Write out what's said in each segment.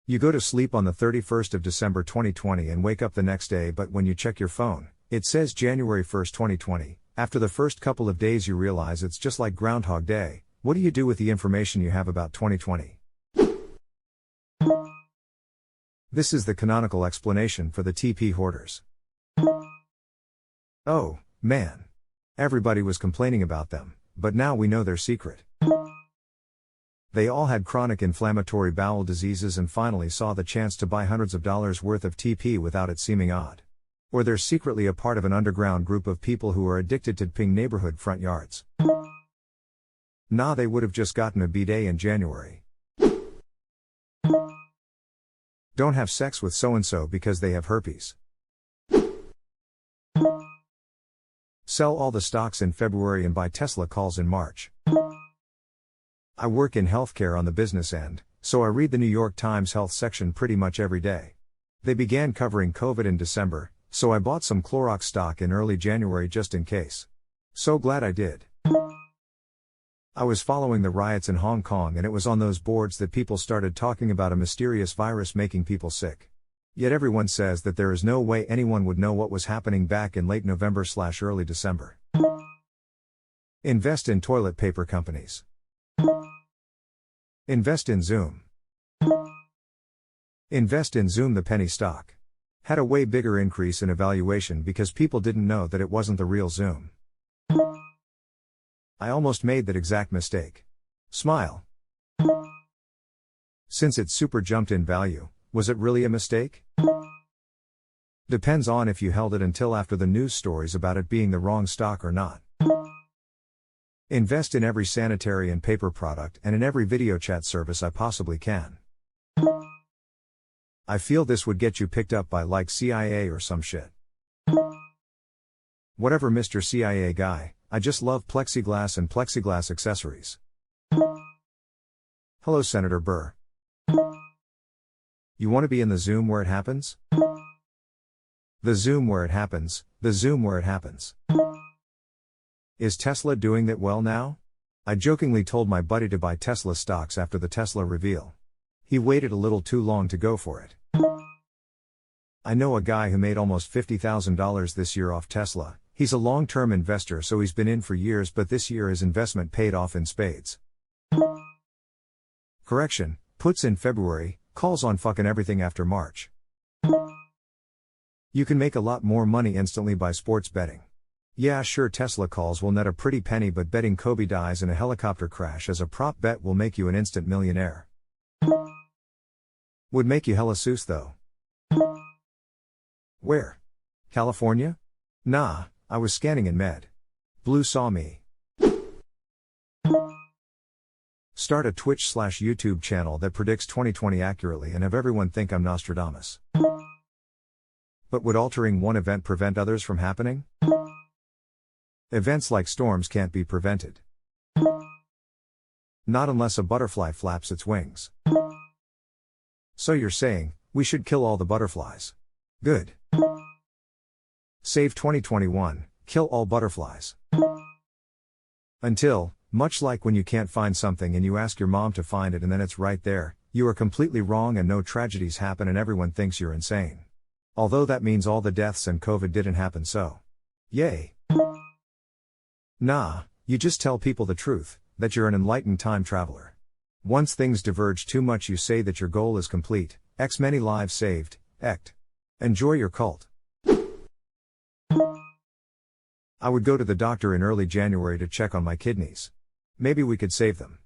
You go to sleep on the 31st of December 2020 and wake up the next day, but when you check your phone, it says January 1st, 2020. After the first couple of days you realize it's just like Groundhog Day. What do you do with the information you have about 2020? This is the canonical explanation for the TP hoarders. Oh, man. Everybody was complaining about them, but now we know their secret. They all had chronic inflammatory bowel diseases and finally saw the chance to buy hundreds of dollars worth of TP without it seeming odd. Or they're secretly a part of an underground group of people who are addicted to ping neighborhood front yards. Nah, they would have just gotten a bidet in January. Don't have sex with so-and-so because they have herpes. Sell all the stocks in February and buy Tesla calls in March. I work in healthcare on the business end, so I read the New York Times health section pretty much every day. They began covering COVID in December, so I bought some Clorox stock in early January just in case. So glad I did. I was following the riots in Hong Kong and it was on those boards that people started talking about a mysterious virus making people sick. Yet everyone says that there is no way anyone would know what was happening back in late November/early December. Invest in toilet paper companies. Invest in Zoom. Invest in Zoom. The penny stock had a way bigger increase in evaluation because people didn't know that it wasn't the real Zoom. I almost made that exact mistake. Smile. Since it super jumped in value, was it really a mistake? Depends on if you held it until after the news stories about it being the wrong stock or not. Invest in every sanitary and paper product and in every video chat service I possibly can. I feel this would get you picked up by like CIA or some shit. Whatever, Mr. CIA guy, I just love plexiglass and plexiglass accessories. Hello, Senator Burr. You want to be in the Zoom where it happens? The Zoom where it happens, the Zoom where it happens. Is Tesla doing that well now? I jokingly told my buddy to buy Tesla stocks after the Tesla reveal. He waited a little too long to go for it. I know a guy who made almost $50,000 this year off Tesla. He's a long-term investor, so he's been in for years, but this year his investment paid off in spades. Correction, puts in February, calls on fucking everything after March. You can make a lot more money instantly by sports betting. Yeah, sure, Tesla calls will net a pretty penny, but betting Kobe dies in a helicopter crash as a prop bet will make you an instant millionaire. Would make you hella soos though. Where? California? Nah, I was scanning in Med. Blue saw me. Start a Twitch/YouTube channel that predicts 2020 accurately and have everyone think I'm Nostradamus. But would altering one event prevent others from happening? Events like storms can't be prevented. Not unless a butterfly flaps its wings. So you're saying, we should kill all the butterflies. Good. Save 2021, kill all butterflies. Until, much like when you can't find something and you ask your mom to find it and then it's right there, you are completely wrong and no tragedies happen and everyone thinks you're insane. Although that means all the deaths and COVID didn't happen, so. Yay. Nah, you just tell people the truth, that you're an enlightened time traveler. Once things diverge too much you say that your goal is complete, X many lives saved, ect. Enjoy your cult. I would go to the doctor in early January to check on my kidneys. Maybe we could save them.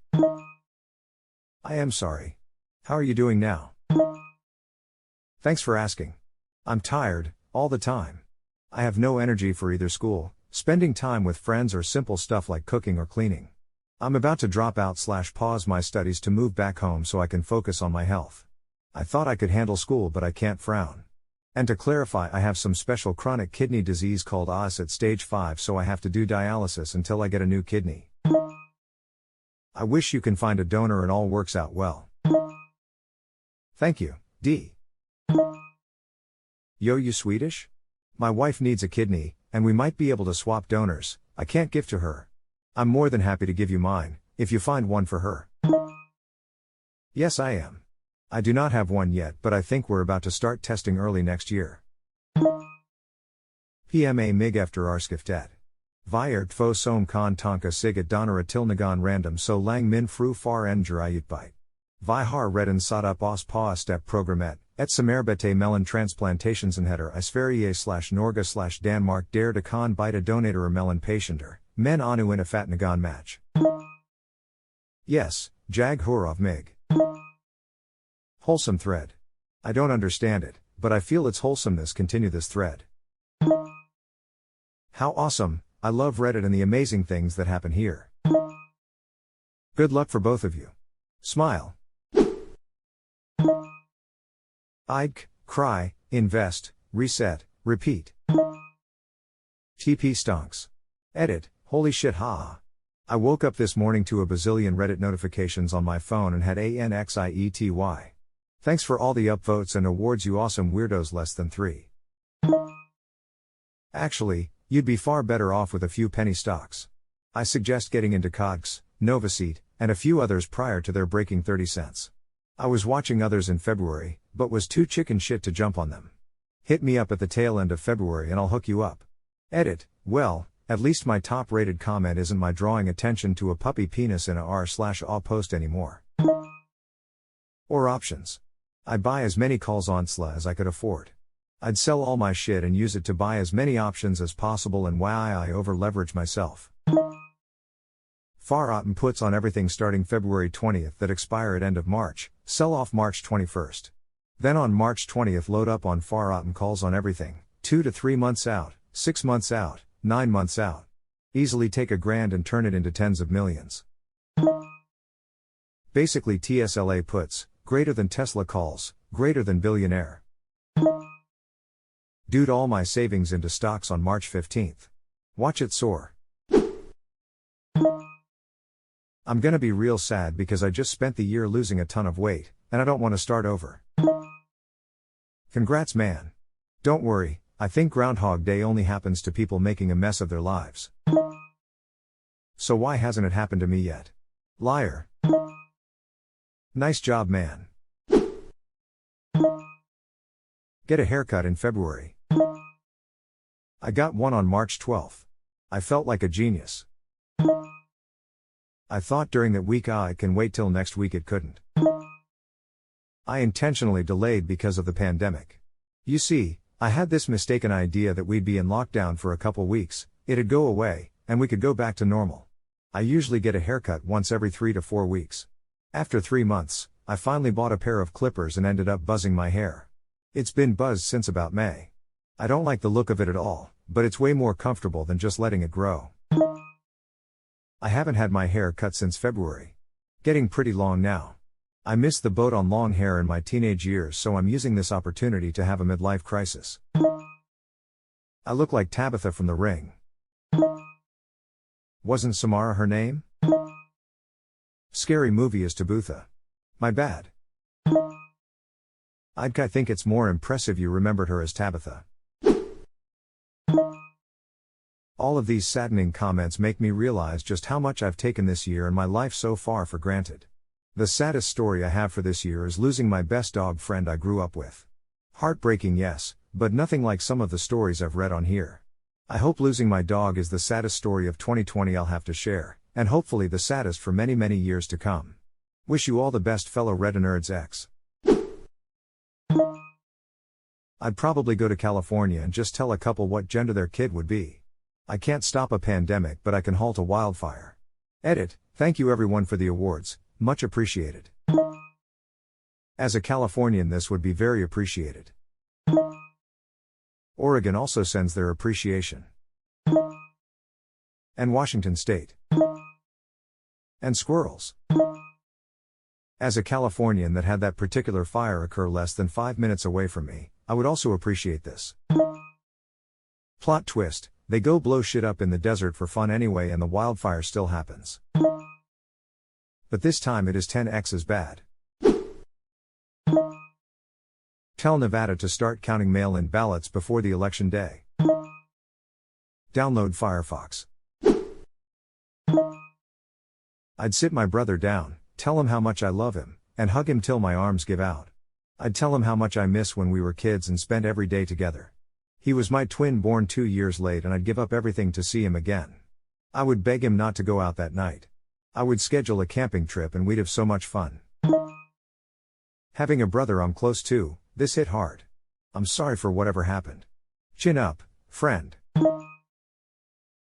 I am sorry. How are you doing now? Thanks for asking. I'm tired, all the time. I have no energy for either school, spending time with friends or simple stuff like cooking or cleaning. I'm about to drop out/pause my studies to move back home so I can focus on my health. I thought I could handle school but I can't frown. And to clarify, I have some special chronic kidney disease called AS at stage 5, so I have to do dialysis until I get a new kidney. I wish you can find a donor and all works out well. Thank you, D. Yo, you Swedish? My wife needs a kidney, and we might be able to swap donors. I can't give to her. I'm more than happy to give you mine, if you find one for her. Yes, I am. I do not have one yet, but I think we're about to start testing early next year. PMA mig efter arskiftet. Vi två som kan tanka sig att donera tillnagon random så lang min fru far en utbyte. Vi har redan satt upp oss på step programmet, ett samarbete mellan transplantationsenheter I Sverige/Norge/Danmark där de kan byta donatorer mellan patienter, men anu in a fatnagon match. Yes, jag hör av mig. Wholesome thread. I don't understand it, but I feel its wholesomeness continue this thread. How awesome, I love Reddit and the amazing things that happen here. Good luck for both of you. Smile. I'd cry, invest, reset, repeat. TP stonks. Edit, holy shit ha. I woke up this morning to a bazillion Reddit notifications on my phone and had ANXIETY. Thanks for all the upvotes and awards, you awesome weirdos. Less than 3. Actually, you'd be far better off with a few penny stocks. I suggest getting into COGS, Novaseat, and a few others prior to their breaking 30 cents. I was watching others in February, but was too chicken shit to jump on them. Hit me up at the tail end of February and I'll hook you up. Edit, well, at least my top rated comment isn't my drawing attention to a puppy penis in a r/aw post anymore. Or options. I'd buy as many calls on SLA as I could afford. I'd sell all my shit and use it to buy as many options as possible, and why I over leverage myself. Far puts on everything starting February 20th that expire at end of March, sell off March 21st. Then on March 20th load up on Far calls on everything, 2 to 3 months out, 6 months out, 9 months out. Easily take $1,000 and turn it into tens of millions. Basically TSLA puts, greater than Tesla calls, greater than billionaire. Dude, all my savings into stocks on March 15th. Watch it soar. I'm gonna be real sad because I just spent the year losing a ton of weight, and I don't want to start over. Congrats, man. Don't worry, I think Groundhog Day only happens to people making a mess of their lives. So why hasn't it happened to me yet? Liar. Nice job, man. Get a haircut in February. I got one on March 12th. I felt like a genius. I thought during that week I can wait till next week, it couldn't. I intentionally delayed because of the pandemic. You see, I had this mistaken idea that we'd be in lockdown for a couple weeks, it'd go away, and we could go back to normal. I usually get a haircut once every 3 to 4 weeks. After 3 months, I finally bought a pair of clippers and ended up buzzing my hair. It's been buzzed since about May. I don't like the look of it at all, but it's way more comfortable than just letting it grow. I haven't had my hair cut since February. Getting pretty long now. I missed the boat on long hair in my teenage years, so I'm using this opportunity to have a midlife crisis. I look like Tabitha from The Ring. Wasn't Samara her name? Scary Movie is Tabutha. My bad. I think it's more impressive you remembered her as Tabitha. All of these saddening comments make me realize just how much I've taken this year and my life so far for granted. The saddest story I have for this year is losing my best dog friend I grew up with. Heartbreaking, yes, but nothing like some of the stories I've read on here. I hope losing my dog is the saddest story of 2020 I'll have to share, and hopefully the saddest for many, many years to come. Wish you all the best, fellow Reddit nerds X. I'd probably go to California and just tell a couple what gender their kid would be. I can't stop a pandemic, but I can halt a wildfire. Edit, thank you everyone for the awards, much appreciated. As a Californian, this would be very appreciated. Oregon also sends their appreciation. And Washington State. And squirrels. As a Californian that had that particular fire occur less than 5 minutes away from me, I would also appreciate this. Plot twist, they go blow shit up in the desert for fun anyway and the wildfire still happens. But this time it is 10x as bad. Tell Nevada to start counting mail-in ballots before the election day. Download Firefox. I'd sit my brother down, tell him how much I love him, And hug him till my arms give out. I'd tell him how much I miss when we were kids and spent every day together. He was my twin born 2 years late and I'd give up everything to see him again. I would beg him not to go out that night. I would schedule a camping trip and we'd have so much fun. Having a brother I'm close to, this hit hard. I'm sorry for whatever happened. Chin up, friend.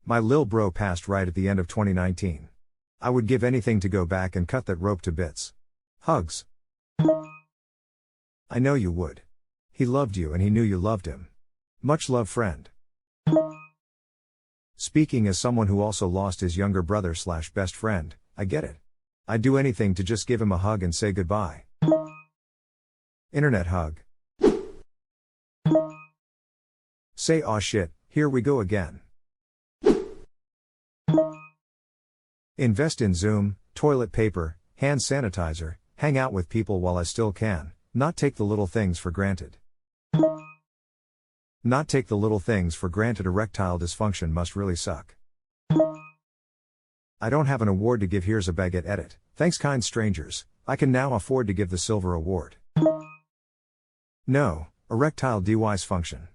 My lil bro passed right at the end of 2019. I would give anything to go back and cut that rope to bits. Hugs. I know you would. He loved you and he knew you loved him. Much love, friend. Speaking as someone who also lost his younger brother / best friend, I get it. I'd do anything to just give him a hug and say goodbye. Internet hug. Say aw shit, here we go again. Invest in Zoom, toilet paper, hand sanitizer, hang out with people while I still can, not take the little things for granted. Not take the little things for granted. Erectile dysfunction must really suck. I don't have an award to give. Here's a baguette edit. Thanks kind strangers, I can now afford to give the silver award. No, erectile dysfunction.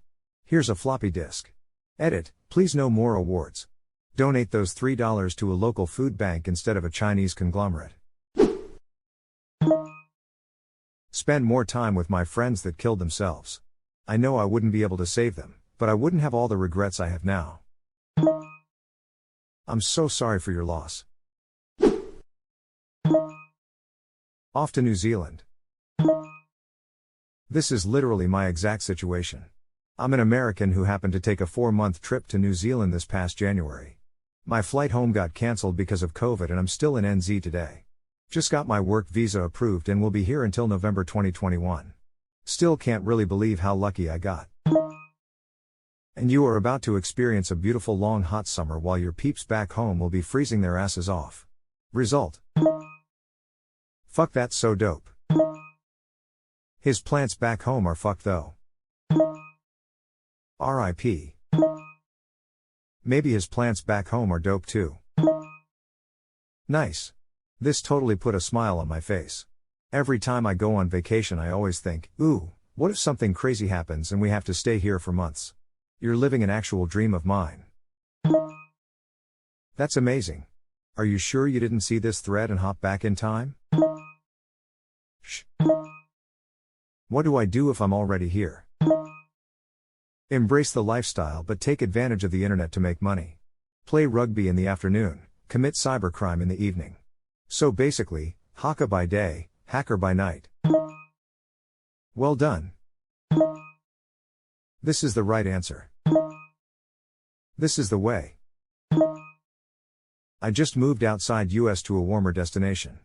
Here's a floppy disk. Edit, please no more awards. Donate those $3 to a local food bank instead of a Chinese conglomerate. Spend more time with my friends that killed themselves. I know I wouldn't be able to save them, but I wouldn't have all the regrets I have now. I'm so sorry for your loss. Off to New Zealand. This is literally my exact situation. I'm an American who happened to take a 4-month trip to New Zealand this past January. My flight home got cancelled because of COVID and I'm still in NZ today. Just got my work visa approved and will be here until November 2021. Still can't really believe how lucky I got. And you are about to experience a beautiful long hot summer while your peeps back home will be freezing their asses off. Result. Fuck, that's so dope. His plants back home are fucked though. R.I.P. Maybe his plants back home are dope too. Nice. This totally put a smile on my face. Every time I go on vacation I always think, ooh, what if something crazy happens and we have to stay here for months? You're living an actual dream of mine. That's amazing. Are you sure you didn't see this thread and hop back in time? Shh. What do I do if I'm already here? Embrace the lifestyle but take advantage of the internet to make money. Play rugby in the afternoon, commit cybercrime in the evening. So basically, haka by day, hacker by night. Well done. This is the right answer. This is the way. I just moved outside US to a warmer destination.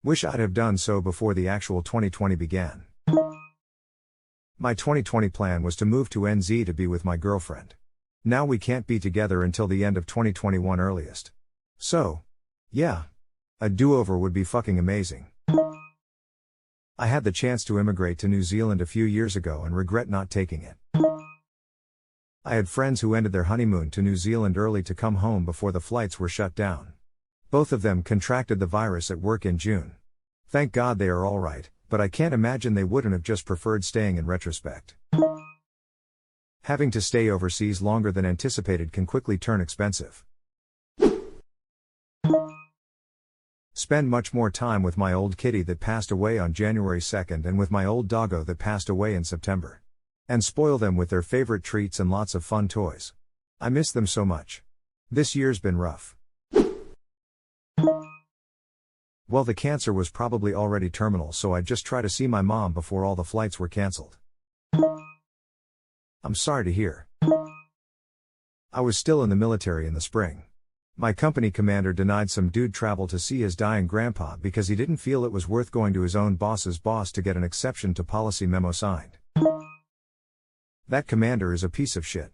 Wish I'd have done so before the actual 2020 began. My 2020 plan was to move to NZ to be with my girlfriend. Now we can't be together until the end of 2021 earliest. So, yeah. A do-over would be fucking amazing. I had the chance to immigrate to New Zealand a few years ago and regret not taking it. I had friends who ended their honeymoon to New Zealand early to come home before the flights were shut down. Both of them contracted the virus at work in June. Thank God they are all right, but I can't imagine they wouldn't have just preferred staying in retrospect. Having to stay overseas longer than anticipated can quickly turn expensive. Spend much more time with my old kitty that passed away on January 2nd and with my old doggo that passed away in September. And spoil them with their favorite treats and lots of fun toys. I miss them so much. This year's been rough. Well, the cancer was probably already terminal, so I'd just try to see my mom before all the flights were cancelled. I'm sorry to hear. I was still in the military in the spring. My company commander denied some dude travel to see his dying grandpa because he didn't feel it was worth going to his own boss's boss to get an exception to policy memo signed. That commander is a piece of shit.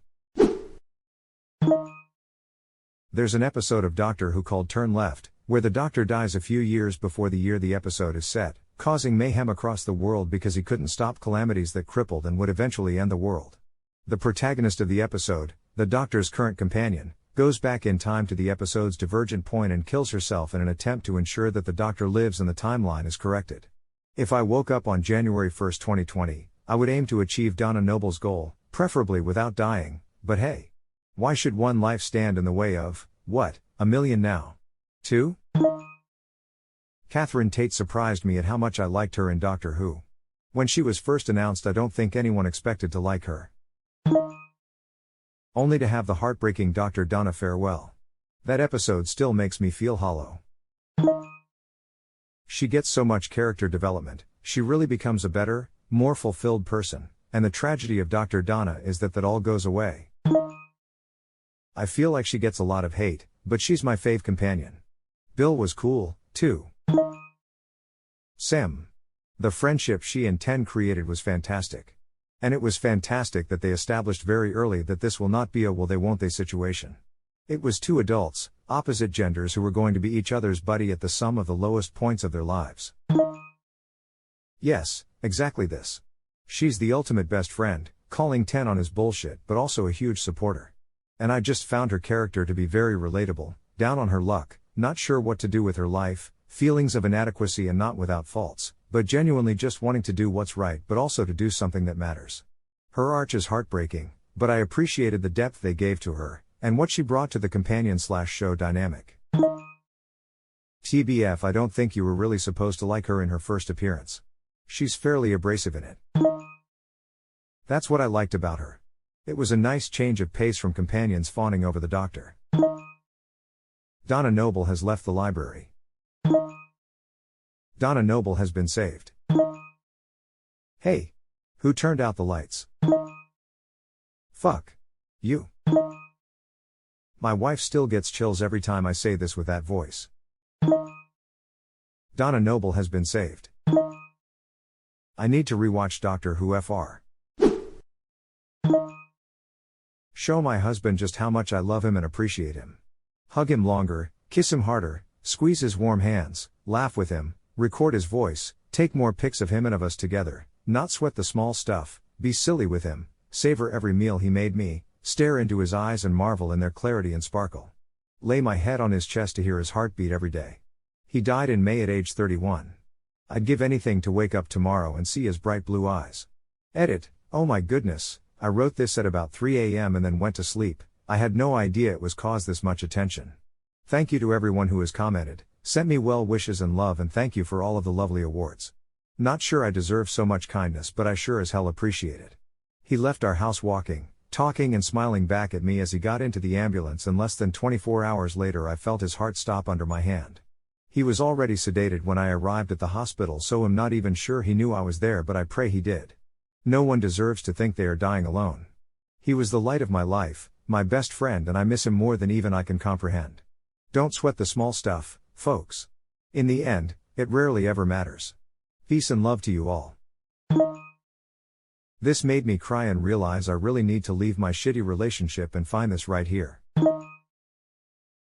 There's an episode of Doctor Who called Turn Left, where the Doctor dies a few years before the year the episode is set, causing mayhem across the world because he couldn't stop calamities that crippled and would eventually end the world. The protagonist of the episode, the Doctor's current companion, goes back in time to the episode's divergent point and kills herself in an attempt to ensure that the Doctor lives and the timeline is corrected. If I woke up on January 1st, 2020, I would aim to achieve Donna Noble's goal, preferably without dying, but hey. Why should one life stand in the way of, what, a million now? 2? Catherine Tate surprised me at how much I liked her in Doctor Who. When she was first announced, I don't think anyone expected to like her. Only to have the heartbreaking Dr. Donna farewell. That episode still makes me feel hollow. She gets so much character development, she really becomes a better, more fulfilled person, and the tragedy of Dr. Donna is that all goes away. I feel like she gets a lot of hate, but she's my fave companion. Bill was cool, too. Sam. The friendship she and Ten created was fantastic. And it was fantastic that they established very early that this will not be a will they won't they situation. It was two adults, opposite genders who were going to be each other's buddy at the sum of the lowest points of their lives. Yes, exactly this. She's the ultimate best friend, calling Ten on his bullshit but also a huge supporter. And I just found her character to be very relatable, down on her luck, not sure what to do with her life, feelings of inadequacy and not without faults, but genuinely just wanting to do what's right but also to do something that matters. Her arc is heartbreaking, but I appreciated the depth they gave to her, and what she brought to the companion/show dynamic. TBF, I don't think you were really supposed to like her in her first appearance. She's fairly abrasive in it. That's what I liked about her. It was a nice change of pace from companions fawning over the Doctor. Donna Noble has left the library. Donna Noble has been saved. Hey! Who turned out the lights? Fuck. You. My wife still gets chills every time I say this with that voice. Donna Noble has been saved. I need to rewatch Doctor Who FR. Show my husband just how much I love him and appreciate him. Hug him longer, kiss him harder, squeeze his warm hands, laugh with him, record his voice, take more pics of him and of us together, not sweat the small stuff, be silly with him, savor every meal he made me, stare into his eyes and marvel in their clarity and sparkle. Lay my head on his chest to hear his heartbeat every day. He died in May at age 31. I'd give anything to wake up tomorrow and see his bright blue eyes. Edit, oh my goodness, I wrote this at about 3 a.m. and then went to sleep. I had no idea it was caused this much attention. Thank you to everyone who has commented, sent me well wishes and love, and thank you for all of the lovely awards. Not sure I deserve so much kindness, but I sure as hell appreciate it. He left our house walking, talking and smiling back at me as he got into the ambulance, and less than 24 hours later I felt his heart stop under my hand. He was already sedated when I arrived at the hospital, so I'm not even sure he knew I was there, but I pray he did. No one deserves to think they are dying alone. He was the light of my life, my best friend, and I miss him more than even I can comprehend. Don't sweat the small stuff, folks. In the end, it rarely ever matters. Peace and love to you all. This made me cry and realize I really need to leave my shitty relationship and find this right here.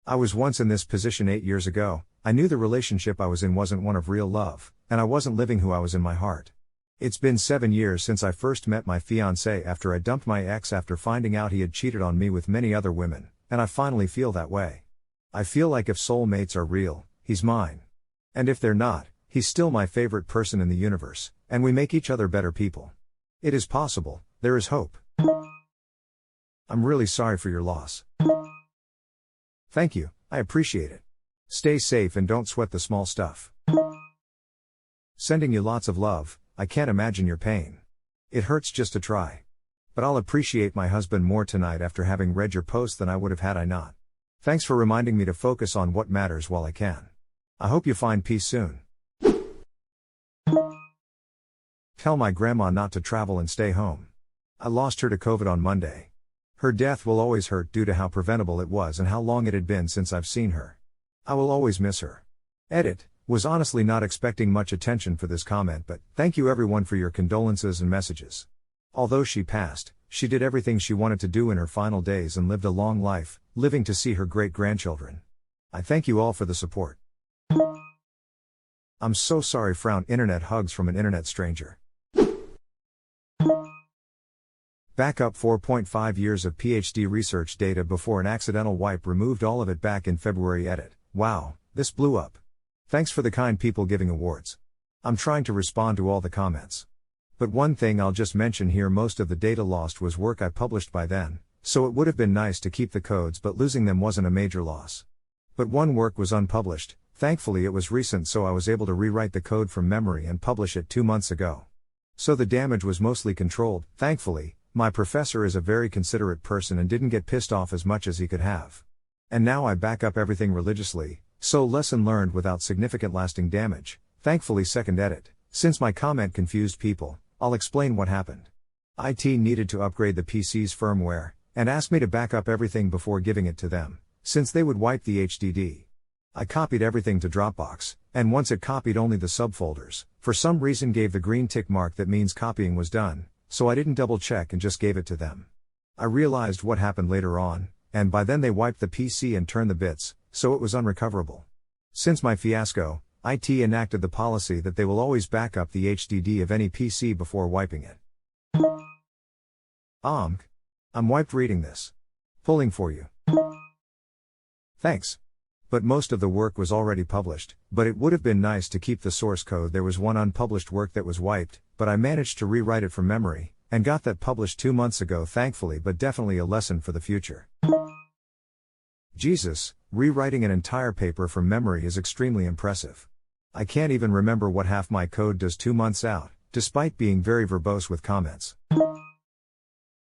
I was once in this position 8 years ago. I knew the relationship I was in wasn't one of real love, and I wasn't living who I was in my heart. It's been 7 years since I first met my fiancé after I dumped my ex after finding out he had cheated on me with many other women, and I finally feel that way. I feel like if soulmates are real, he's mine. And if they're not, he's still my favorite person in the universe, and we make each other better people. It is possible, there is hope. I'm really sorry for your loss. Thank you, I appreciate it. Stay safe and don't sweat the small stuff. Sending you lots of love. I can't imagine your pain. It hurts just to try. But I'll appreciate my husband more tonight after having read your post than I would have had I not. Thanks for reminding me to focus on what matters while I can. I hope you find peace soon. Tell my grandma not to travel and stay home. I lost her to COVID on Monday. Her death will always hurt due to how preventable it was and how long it had been since I've seen her. I will always miss her. Edit. Was honestly not expecting much attention for this comment, but thank you everyone for your condolences and messages. Although she passed, she did everything she wanted to do in her final days and lived a long life, living to see her great-grandchildren. I thank you all for the support. I'm so sorry. Frown. Internet hugs from an internet stranger. Back up 4.5 years of PhD research data before an accidental wipe removed all of it back in February. Edit. Wow, this blew up. Thanks for the kind people giving awards. I'm trying to respond to all the comments. But one thing I'll just mention here, most of the data lost was work I published by then, so it would have been nice to keep the codes, but losing them wasn't a major loss. But one work was unpublished. Thankfully it was recent, so I was able to rewrite the code from memory and publish it 2 months ago. So the damage was mostly controlled. Thankfully, my professor is a very considerate person and didn't get pissed off as much as he could have. And now I back up everything religiously, so lesson learned without significant lasting damage. Thankfully, second edit. Since my comment confused people, I'll explain what happened. IT needed to upgrade the PC's firmware, and asked me to back up everything before giving it to them, since they would wipe the HDD. I copied everything to Dropbox, and once it copied only the subfolders, for some reason gave the green tick mark that means copying was done, so I didn't double check and just gave it to them. I realized what happened later on, and by then they wiped the PC and turned the bits, so it was unrecoverable. Since my fiasco, IT enacted the policy that they will always back up the HDD of any PC before wiping it. I'm wiped reading this. Pulling for you. Thanks. But most of the work was already published, but it would have been nice to keep the source code. There was one unpublished work that was wiped, but I managed to rewrite it from memory, and got that published 2 months ago thankfully, but definitely a lesson for the future. Jesus, rewriting an entire paper from memory is extremely impressive. I can't even remember what half my code does 2 months out, despite being very verbose with comments.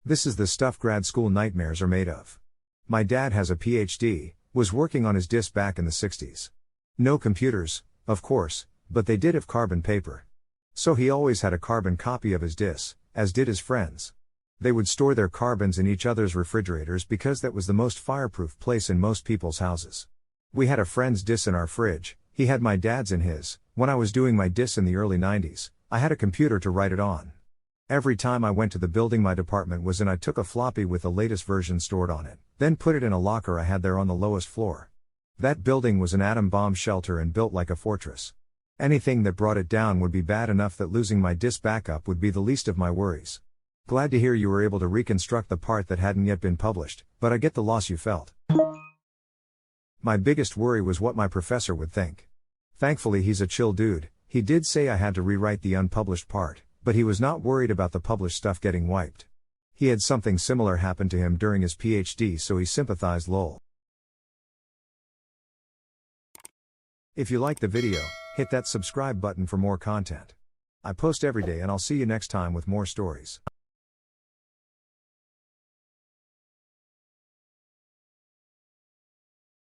This is the stuff grad school nightmares are made of. My dad has a PhD, was working on his DIS back in the 60s. No computers, of course, but they did have carbon paper. So he always had a carbon copy of his DIS, as did his friends. They would store their carbons in each other's refrigerators because that was the most fireproof place in most people's houses. We had a friend's DIS in our fridge, he had my dad's in his. When I was doing my DIS in the early 90s, I had a computer to write it on. Every time I went to the building my department was in, I took a floppy with the latest version stored on it, then put it in a locker I had there on the lowest floor. That building was an atom bomb shelter and built like a fortress. Anything that brought it down would be bad enough that losing my DIS backup would be the least of my worries. Glad to hear you were able to reconstruct the part that hadn't yet been published, but I get the loss you felt. My biggest worry was what my professor would think. Thankfully he's a chill dude. He did say I had to rewrite the unpublished part, but he was not worried about the published stuff getting wiped. He had something similar happen to him during his PhD, so he sympathized. Lol. If you liked the video, hit that subscribe button for more content. I post every day and I'll see you next time with more stories.